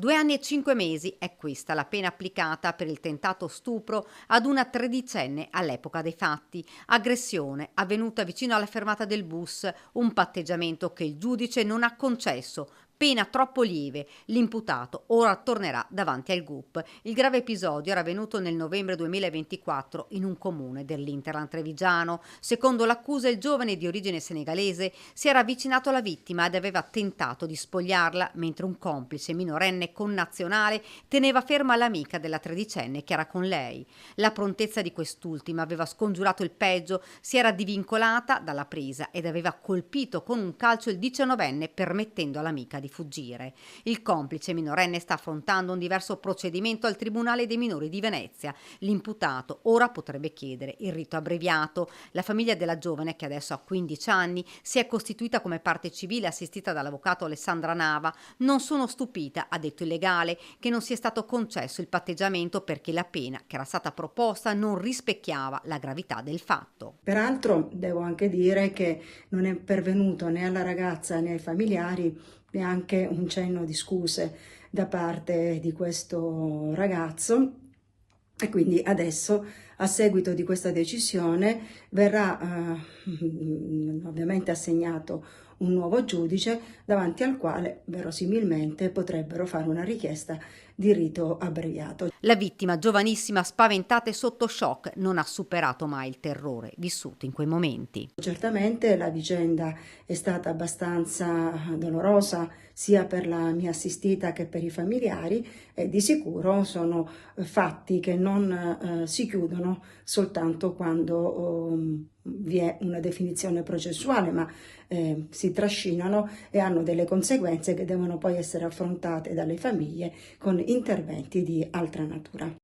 2 anni e 5 mesi è questa la pena applicata per il tentato stupro ad una tredicenne all'epoca dei fatti. Aggressione avvenuta vicino alla fermata del bus, un patteggiamento che il giudice non ha concesso. Pena troppo lieve, l'imputato ora tornerà davanti al GUP. Il grave episodio era avvenuto nel novembre 2024 in un comune dell'Interland trevigiano. Secondo l'accusa, il giovane di origine senegalese si era avvicinato alla vittima ed aveva tentato di spogliarla, mentre un complice minorenne connazionale teneva ferma l'amica della tredicenne che era con lei. La prontezza di quest'ultima aveva scongiurato il peggio, si era divincolata dalla presa ed aveva colpito con un calcio il 19enne permettendo all'amica di fuggire. Il complice minorenne sta affrontando un diverso procedimento al Tribunale dei minori di Venezia. L'imputato ora potrebbe chiedere il rito abbreviato. La famiglia della giovane, che adesso ha 15 anni, si è costituita come parte civile assistita dall'avvocato Alessandra Nava. Non sono stupita, ha detto il legale, che non sia stato concesso il patteggiamento perché la pena che era stata proposta non rispecchiava la gravità del fatto. Peraltro devo anche dire che non è pervenuto né alla ragazza né ai familiari neanche un cenno di scuse da parte di questo ragazzo, e quindi adesso, a seguito di questa decisione, verrà ovviamente assegnato un nuovo giudice davanti al quale verosimilmente potrebbero fare una richiesta di rito abbreviato. La vittima, giovanissima, spaventata e sotto shock, non ha superato mai il terrore vissuto in quei momenti. Certamente la vicenda è stata abbastanza dolorosa sia per la mia assistita che per i familiari, e di sicuro sono fatti che non si chiudono soltanto quando vi è una definizione processuale, ma si trascinano e hanno delle conseguenze che devono poi essere affrontate dalle famiglie con interventi di altra natura.